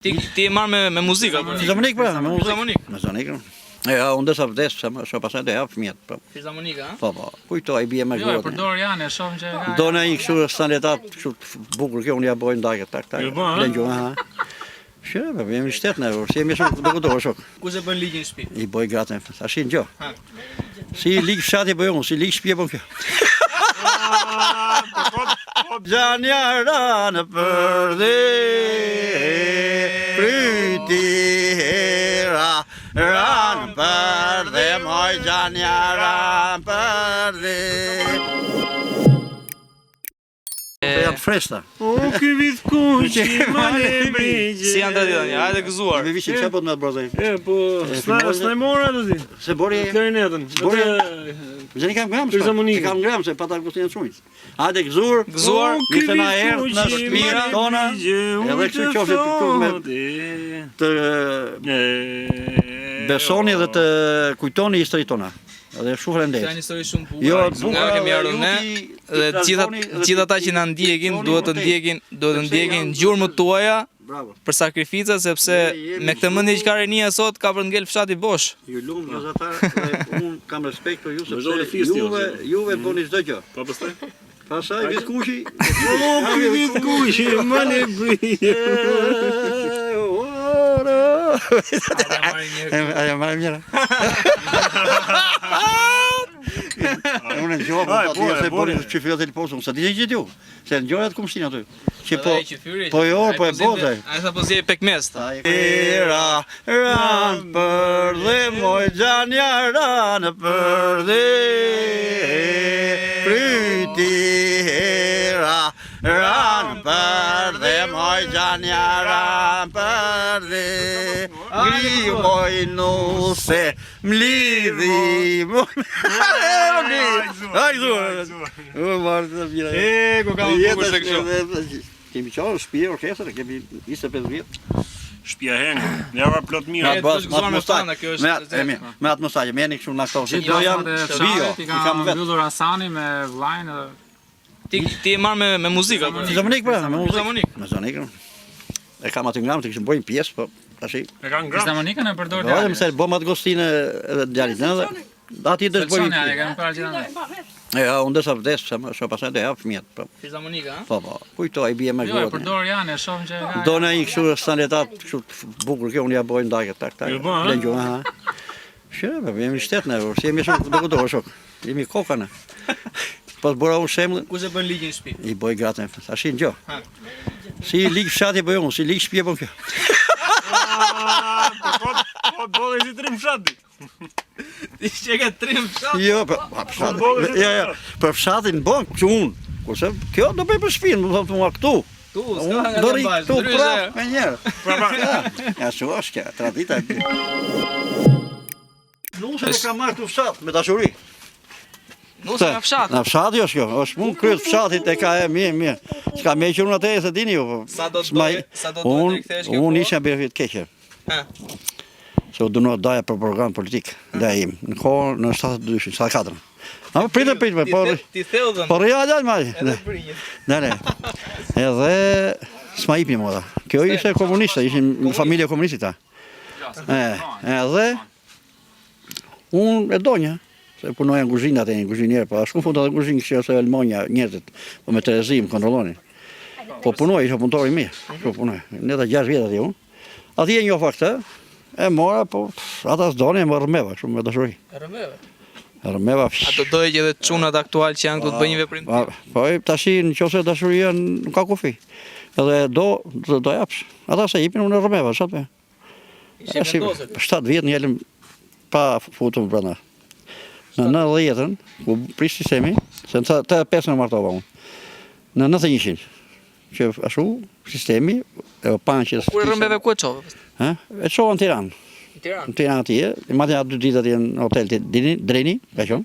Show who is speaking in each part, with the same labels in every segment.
Speaker 1: Ti e marrë me muzikë apo?
Speaker 2: Filarmonik pra, me muzikë.
Speaker 1: Filarmonik.
Speaker 2: Me zonikën. Ja, unë desa vdes, sa pasaj do jap fëmijët.
Speaker 1: Filarmonika, ha?
Speaker 2: Po. Kujto ai bie me
Speaker 3: Jo,
Speaker 2: gruat.
Speaker 3: e përdor janë, e shohim që ka.
Speaker 2: Do në një kështu standardat, kështu bukur kjo unë ja bëj ndajë tak. Lëngjo, ha. Shë, jemi shtet ne, si jemi shumë dokutor shok.
Speaker 1: Ku se bën ligjin në shtëpi?
Speaker 2: I bëj gratën, tashin gjë. Si lig fshati bëj unë, si lig shtëpi bën kjo. Gjanjara në përdi, pryti hera, ranë përdi, moj gjanjara në përdi. Jam fresta.
Speaker 4: O, ky vit kuqi, male brigje.
Speaker 1: Si janë të ditën, hajde gëzuar.
Speaker 2: Me vici çfarë po të më brozoj?
Speaker 4: Po, s'na mora atë ti.
Speaker 2: Se bori
Speaker 4: Klarinetën.
Speaker 2: Bori Zeni kam gram.
Speaker 4: Filarmonikën.
Speaker 2: Kam gram se pata Agustin Çunit. Hajde gëzuar.
Speaker 1: Gëzuar.
Speaker 2: Nisë na herë në shtëpira tona. Edhe kështu qoftë këtu me të besoni dhe të kujtoni historitë tona. Edhe shumë faleminderit.
Speaker 1: Janë histori shumë bukur.
Speaker 2: Jo,
Speaker 1: nga kemi ardhur ne dhe gjithë ata që na ndjekin duhet të ndjekin gjurmët tuaja
Speaker 2: Bravo.
Speaker 1: për sakrificat sepse me këtë mendje që ka rinia sot ka për ngel fshati bosh.
Speaker 2: Ju lutem vëllazër, unë kam respekt për ju sepse juve bëni çdo gjë.
Speaker 4: Po pastaj?
Speaker 2: Pastaj vit kuqi.
Speaker 4: O, ky vit kuqi, male brigje.
Speaker 2: Aja marrë mjera. Unë në gjohë, se bori që fyrat e të posëm, sa di gjithë ju, se në gjohë e të kumështin aty. Po jo, po e bote.
Speaker 1: A e sa po zje pekmes ta.
Speaker 2: Hera, ranë për dhe, moj gjanja ranë për dhe, pryti hera, ranë për dhe, moj gjanja ranë për dhe, gri moj nuse, mlidhi, moj...
Speaker 1: Ku ka më bukur se kështu.
Speaker 2: Kemi qarë shtëpi orkestër, kemi 25 vjet.
Speaker 4: Shtëpia hengë, java plot mirë.
Speaker 2: Me atmosfaqe, me jeni kështu në këto.
Speaker 3: Do janë bio, i kam mbyllur Hasani me vllajën edhe
Speaker 1: Ti e marrë me muzikë apo?
Speaker 2: Filarmonik pra, me
Speaker 1: Filarmonik.
Speaker 2: Me zonikën. E kam aty ngram të kishim bojnë pjesë, po tash.
Speaker 4: E kanë gram.
Speaker 3: Filarmonikën e përdor
Speaker 2: Do më se bëm atë gostinë edhe djalit edhe aty do të bëjmë.
Speaker 3: Persona e kanë parë gjithë.
Speaker 2: Ja, unë desa vdes, sa pasaj do jap fëmijët.
Speaker 1: Filarmonika, ha?
Speaker 2: Po. Kujto ai bie me
Speaker 3: Jo, e
Speaker 2: gruat.
Speaker 3: përdor janë, e shohim që ka.
Speaker 2: Do në një kështu standardat, kështu bukur kjo unë ja bëj ndajë tak. Lëngjo, ha. Shë, jemi shtet ne, si jemi shumë dokutor shok. Jemi koka ne. Po bëra unë shembull,
Speaker 1: Ku se bën ligjin në shtëpi?
Speaker 2: i bëj gratën, tashin gjë. Si lig fshati bëj unë, si lig shtëpi bën kjo.
Speaker 4: Po dole si trim fshati.
Speaker 1: Ti që ke trim fshat?
Speaker 2: Jo, po fshati. Ja, për fshatin bën këtu unë. Kurse kjo do bëj për shtëpinë, do thotë mua këtu.
Speaker 1: Tu,
Speaker 2: Unë do ri këtu prap me njerë. Ja, shu është kjo, tradita. Nuse e ka marrë këtu fshat me dashuri.
Speaker 1: Nuse nga fshat.
Speaker 2: Na fshati është kjo, është mund kryet fshatit e ka e mirë. S'ka me që unë atë se dini ju.
Speaker 1: Sa do të rikthesh kjo?
Speaker 2: Unë isha bërë të keqe. Se u dënuar daja për program politik, daja im, në kohë në 72, 74. Ama pritë,
Speaker 1: Ti theu dhënë.
Speaker 2: por ja, maj.
Speaker 1: Edhe brinjët.
Speaker 2: Ne. Edhe s'ma ipi moda. Kjo ishte komuniste, ishin në familje komunistit ta. Edhe unë e donja, se punoja në kuzhinat e një kuzhinier, po ashtu fund edhe kuzhinë kështë ose Elmonja njerëzit, po me Terezim kontrollonin. Po punoj, isha punëtori mirë, kështu punoj. Ne ta 6 vjet atje unë. Atje e njofa këtë, e mora, po ata s'doni, e më rëmeva, kështu me dashuri.
Speaker 1: Rëmeve.
Speaker 2: Rëmeva.
Speaker 1: A do doje që edhe çunat aktual që janë këtu të bëjnë një veprim?
Speaker 2: Po tashi nëse dashuria nuk ka kufi. Edhe do japsh. Ata se jepin unë rëmeva, çfarë?
Speaker 1: Ishe vendosur.
Speaker 2: 7 vjet në jelëm pa futur brenda. Në 90-ën, ku prish sistemi, se në të 5 në martova unë. Në 91-shin, që ashtu sistemi, e panqës...
Speaker 1: Kur rëmbeve ku e qove?
Speaker 2: E qova në Tiranë. Në Tiranë atje, matja 2 ditë atje në hotel të Dreni, ka qënë.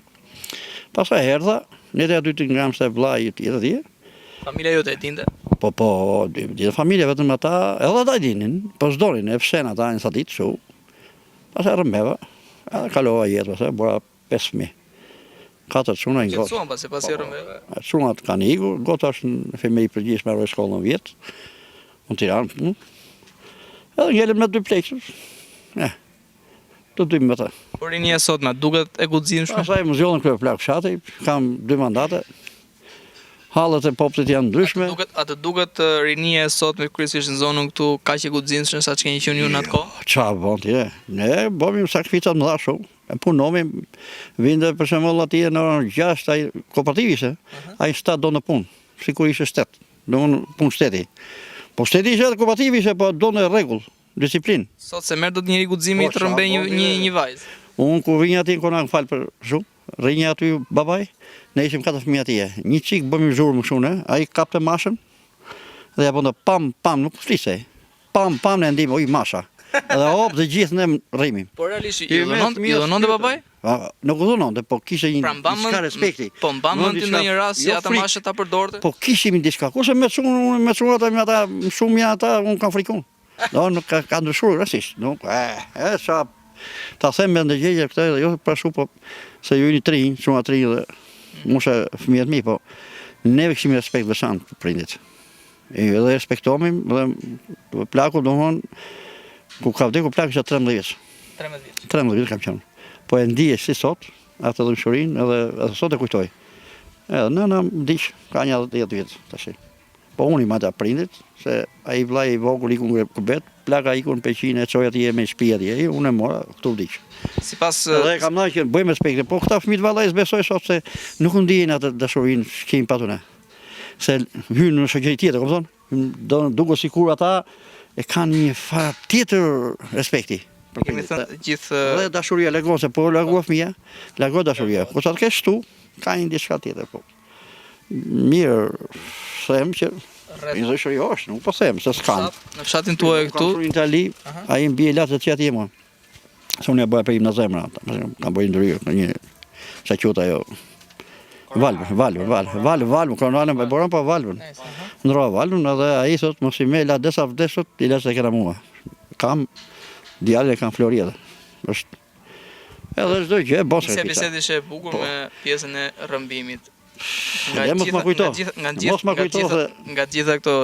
Speaker 2: Pasaj herdha, ne të 2 të ngram se vllai jetë atje.
Speaker 1: Familja jote e dinte?
Speaker 2: Po, gjithë familja vetëm ata, edhe ata dinin, po s'donin, e fshen ata në sa ditë, shu. Pasaj rëmbeva, edhe kalova jetë, pasaj, bora 5 fëmijë. 4 çuna në gotë.
Speaker 1: Qëtësuan pasi rëmbeve?
Speaker 2: Çunat kanë ikur, gota është në femej përgjithshme me shkollën vjetë, në Tiranë. Edhe ngellim me 2 pleksës. Të dymë me ta.
Speaker 1: Por rinia sotme duket e guximshme.
Speaker 2: Pastaj më zgjollën krye plak fshati, kam 2 mandate. Hallet e popullit janë ndryshme.
Speaker 1: Atë duket rinia e sotme kryesisht në zonën këtu kaq e guximshme sa që keni qenë ju në atë kohë.
Speaker 2: Çfarë bën ti? Ne bëmi sakrificat më dha shumë. E punomi, vinde për shembull atje në orën 6 ai kooperativi ishte. Ai 7 do në punë, sikur ishte 7. Domun punë shteti. Po shteti ishte kooperativi ishte, po do në rregull, disiplinë.
Speaker 1: Sot se merr do të njëri guximi të rrëmbej një vajzë.
Speaker 2: Unë ku vinja aty kona më fal për shumë, rrinja aty babaj, ne ishim 4 fëmijë atje. Një çik bëmi zhurmë kështu, ai kapte mashën dhe ja bënte pam nuk fliste. Pam ne ndim, oj masha. Edhe hop dhe gjithë ne rrimim.
Speaker 1: Po realisht i dhononte babaj?
Speaker 2: Nuk u dhononte, po kishte një diçka respekti.
Speaker 1: Po mbanë në ndonjë rast si ata mashët ta përdorte?
Speaker 2: Po kishim një diçka. Kurse me çunat ata shumë janë ata, unë kam frikun. Do nuk ka ndryshuar rastisht. Nuk sa ta them me ndëgjegje këtë dhe jo për shumë, po se ju jeni 3, çuna 3 dhe mosha fëmijët mi, po neve kishim respekt veçantë për prindit. Edhe respektohemi dhe plaku domthon ku ka vdekur plaku isha 13 vjeç.
Speaker 1: 13 vjeç.
Speaker 2: 13 vjeç kam qenë. Po e ndije si sot, atë dëmshurinë edhe sot e kujtoj. Edhe nëna ndiq ka një 10 vjeç tash. Po unë i mata prindit, se ai vllai i vogël iku në kubet, plaka iku në Peqinë, e çoi atje me shtëpi atje, unë e mora këtu vdiq.
Speaker 1: Sipas
Speaker 2: edhe kam thënë që bëjmë respekt, po këta fëmijë vallai besoj sot se nuk ndiejnë atë dashurinë që kemi patur ne. Se hynë në shoqëri tjetër, kupton? Duket sikur ata e kanë një farë tjetër respekti.
Speaker 1: Kemi thënë gjithë
Speaker 2: dhe dashuria largon se po largua fëmia, largo dashuria. Po sa të kesh tu, ka një diçka tjetër po. Mirë, them që një dashuri është, nuk po them se s'kan.
Speaker 1: Në fshatin tuaj këtu,
Speaker 2: në Itali, ai mbie latë të atje mua. Se unë ja bëja për im në zemra, kam bëjë ndryrë në një sa quhet ajo. Valvën, kanalën e boron pa valvën. Ndrova valvën edhe ai thot mos i më la desa vdesut, i la se kena mua. Kam djalë kam Florida. Është edhe çdo gjë e bosa.
Speaker 1: Se biseda ishte e bukur me pjesën e rrëmbimit. Nga gjitha këto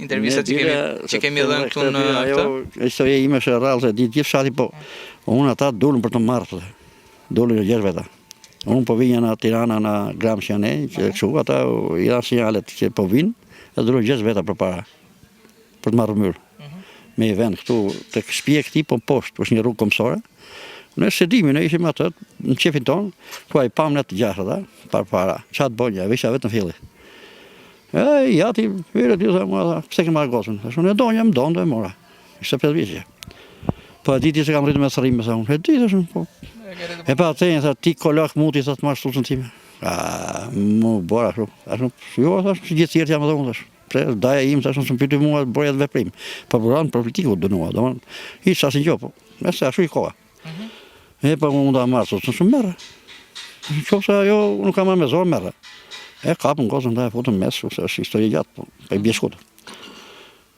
Speaker 1: intervistat që kemi dhënë këtu në
Speaker 2: ajo historia ime është rrallë se ditë gjithë fshati po. Unë ata dolën për të marrë. Dolën 6 veta. Unë po vinja në Tirana në Gramsciane, që kështu ata i dha sinjalet që po vinë, e dolën 6 veta përpara për të marrë myrë. Me vend këtu tek shtëpia e këtij po poshtë, është një rrugë kombësore. Ne sedimi, ne ishim atë në qefin tonë, ku ai pam në të gjashta, para. Çat bonja, visha vetëm filli. Ja ti hyre ti mua, pse ke marrë gocën? Tash unë donja, më donte e mora. Ishte 5 vjeç. Po ditë se kam rritur me sërrim me sa unë. Ditë shumë po. E pa atë sa ti kolak muti sa të marrë tutën time. Mu bora kështu. Tash jo tash gjithë tjerë jam edhe unë tash. Pse daja im tash më pyeti mua boja të veprim. Po buron për politikun dënua, domon. Hiç asnjë gjë po. Nëse ashtu i koha. E pa unë da marrë, sot në shumë merë. Qofse ajo nuk kam me zorë merë. E kapën gozën da e futën mes, se është histori gjatë, pa i bjeshkutë.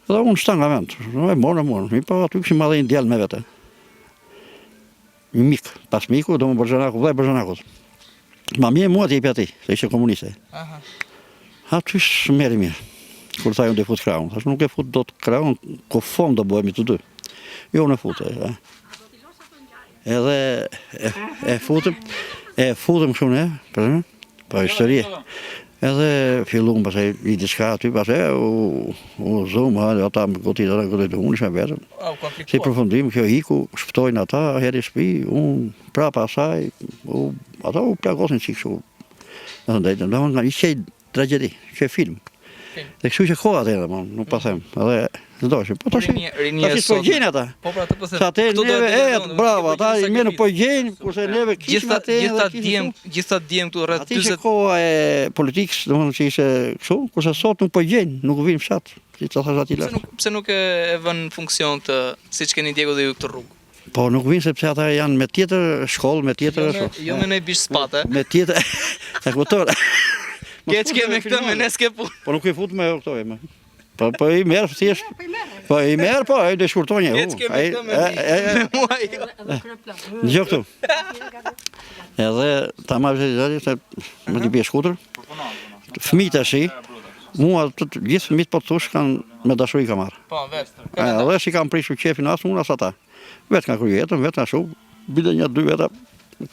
Speaker 2: Dhe unë shtanë nga vend, e morë. Mi pa aty këshim madhe një djallë me vete. Një mikë, pas miku, do më Bërgjanakut, vllai Bërgjanakut. Ma mje mua t'jepi ati, se ishe komuniste. Aty shë meri mirë, kur ta ju dhe fut kraun. Thash nuk e fut do të kraun, ko fond do bëhemi të dy. Jo në fut, edhe e futëm kështu ne, po histori. Edhe fillum pastaj i diçka aty pastaj u zoom ata më goditën unë isha vetëm. Si përfundim kjo iku, shpëtojnë ata herë në shtëpi, unë prapa asaj, ata u plagosin çik kështu. Domethënë nga ishte tragjedi, që film. Dhe kështu që koha atë edhe, nuk pa them. Edhe ndoshim, po tash. Tash po gjejnë ata.
Speaker 1: Po pra atë po them.
Speaker 2: Sa te neve bravo, ata më nuk po gjejnë, kurse neve kishim atë.
Speaker 1: Gjithta diem këtu rreth 40.
Speaker 2: Atë koha e politikës, domethënë që ishte kështu, kurse sot nuk po gjejnë, nuk vinë fshat. Si ta thash aty lart.
Speaker 1: Pse nuk e vën në funksion të siç keni ndjekur dhe ju këtë rrugë?
Speaker 2: Po nuk vinë sepse ata janë me tjetër shkollë, me tjetër
Speaker 1: Jo me ne bish spate.
Speaker 2: Me tjetër. Ta kupton.
Speaker 1: Keç me këtë me ne s'ke punë.
Speaker 2: Po nuk e fut me këto me. Po i merr thjesht. Po i merr po, ai do shkurtonje.
Speaker 1: Ai
Speaker 2: Dgjoj këtu. Edhe ta marrë se më di bie shkutur. Fëmijë tash Mua gjithë fëmijët po të thush kanë me dashuri ka marrë.
Speaker 1: Po, vetë.
Speaker 2: Dhe si kam prishur qefin as unë as ata. Vetë kanë kryer jetën, vetë ashtu, bile 1-2 veta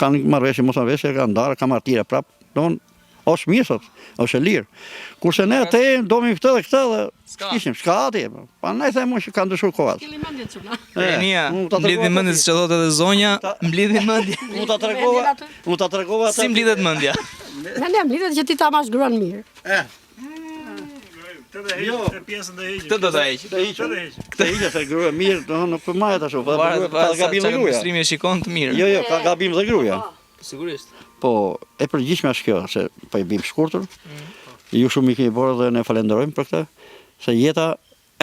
Speaker 2: kanë marrëveshje mos marrëveshje, kanë ndarë, kanë marrë tira prap. Don është mirë sot, është e lirë. Kurse ne te domi këtë dhe s'kishim, s'ka atje. Prandaj them unë që kanë ndryshuar kohat.
Speaker 1: Nia, mblidhi mendje siç thotë edhe zonja, mblidhi mendje.
Speaker 2: Unë ta tregova
Speaker 1: Si mblidhet mendja?
Speaker 5: Ne mblidhet që ti ta mash gruan mirë.
Speaker 4: Të pjesën dhe heqë.
Speaker 1: Këtë do ta heq.
Speaker 2: Këtë hiqe se grua mirë, do nuk përmahet ashtu, ka gabim dhe gruaja.
Speaker 1: Mëstrimi e shikon të mirë.
Speaker 2: Jo, ka gabim dhe gruaja.
Speaker 1: Sigurisht.
Speaker 2: Po, e përgjithshme është kjo, se po i bim shkurtër. Ju shumë i keni bërë dhe ne falenderojmë për këtë, se jeta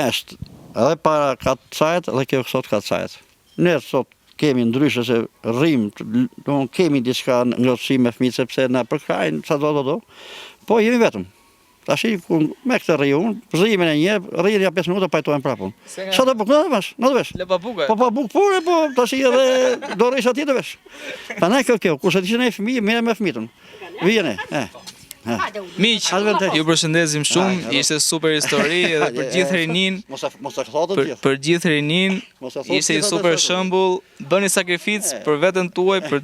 Speaker 2: është edhe para ka të cajet dhe kjo sot ka të cajet. Ne sot kemi ndryshe se rrim, kemi diçka ngrohtësi me fëmijët sepse na përkrajnë sa do. Po jemi vetëm. Tashi me këtë rriun, rrimin e një, rrirja 5 minuta pajtojmë prapun. Sa do bukë, në të vesh.
Speaker 1: Le papuka.
Speaker 2: Po bukë, po tashi edhe do rrisha ti të vesh. Prandaj kjo, kurse ti ne fëmijë, mirë me fëmijën. Vijeni,
Speaker 1: Miq, ju përshëndesim shumë, ishte super histori edhe për gjithë rinin.
Speaker 2: Mos ta thotë ti.
Speaker 1: Për gjithë rinin, ishte një super shembull, bëni sakrificë për veten tuaj, për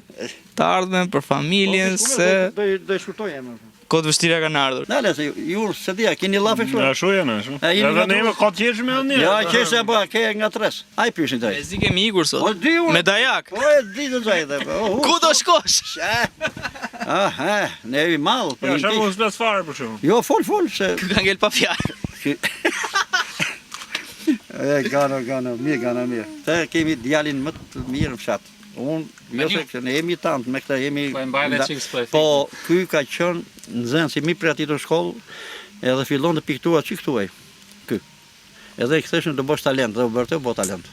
Speaker 1: të ardhmen, për familjen, se
Speaker 2: do e shkurtoj emrin.
Speaker 1: kohët vështira kanë ardhur.
Speaker 2: Nale, se ju se dia, keni llafe kështu?
Speaker 4: Ashtu janë, ashtu.
Speaker 2: jeni
Speaker 4: Edhe
Speaker 2: nga
Speaker 4: ne ka të qesh me anë.
Speaker 2: Ja, qesha po, ke nga 3. Ai pyshin
Speaker 1: E
Speaker 2: tani.
Speaker 1: zi kemi ikur
Speaker 2: Po
Speaker 1: sot.
Speaker 2: di unë.
Speaker 1: Me dajak.
Speaker 2: Po e di të zajtë.
Speaker 1: Ku do shkosh?
Speaker 2: Ne jemi mall,
Speaker 4: Ja, shumë mos plas fare për shkak.
Speaker 2: Jo, fol se
Speaker 1: Ky ka ngel pa fjalë.
Speaker 2: Gana, mirë. Te kemi djalin më të mirë në fshat. Unë, jo se që ne jemi tantë, me këta jemi...
Speaker 3: Po e mbaj dhe qikës për e
Speaker 2: Po, ky ka qënë në zënë, si mi përgatitur shkollë, edhe fillon të piktua që këtuaj, ky. Edhe i këtheshën të bosh talent, dhe u bërte u bo talent.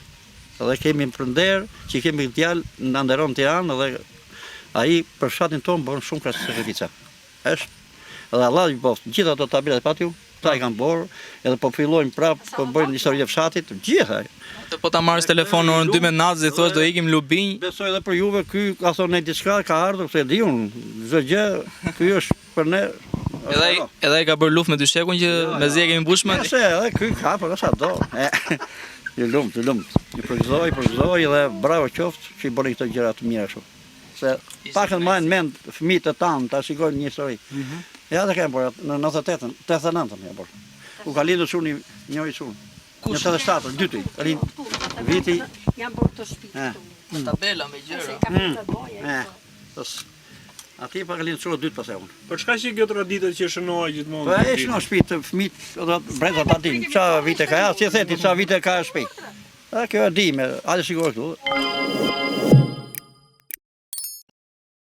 Speaker 2: Edhe kemi përnder, që kemi djalë në nderon Tiranë, edhe ai për fshatin tonë bërën shumë krasë sakrifica. Është, edhe Allah i boftë, gjitha ato tabelat patiu, ta i kanë borë, edhe po fillojnë prapë, po bëjnë histori e fshatit, gjitha.
Speaker 1: Po ta marrësh telefon në orën 2 me natë dhe thuash do ikim Lubinj.
Speaker 2: Besoj edhe për juve, ky ka thonë diçka, ka ardhur, se di unë, çdo gjë, ky është për ne.
Speaker 1: Edhe ai ka bërë luftë me dyshekun që mezi e kemi mbush mend.
Speaker 2: Se edhe ky ka për sa do. Ju lumt. Ju përgëzoj dhe bravo qoftë që i bëni këto gjëra të mira kështu. Se pakën marrin mend fëmijët e tanë ta shikojnë një histori. Ja të kem bërë në 98-ën, 89-ën ja bërë. U ka lindur çuni njëri çun. Në 87-ën, dyti. Viti.
Speaker 5: Jam bërë të shtëpi.
Speaker 1: Tabela me gjëra.
Speaker 2: Ati pa ka lindur çuni dytë pas e unë.
Speaker 4: Për çka që kjo traditë që shënohet gjithmonë?
Speaker 2: Po e shënon shtëpi të fëmijët, edhe brenda ta din. Ça vite ka ja, si theti, ça vite ka shtëpi. Kjo e di me, hajde shikoj këtu.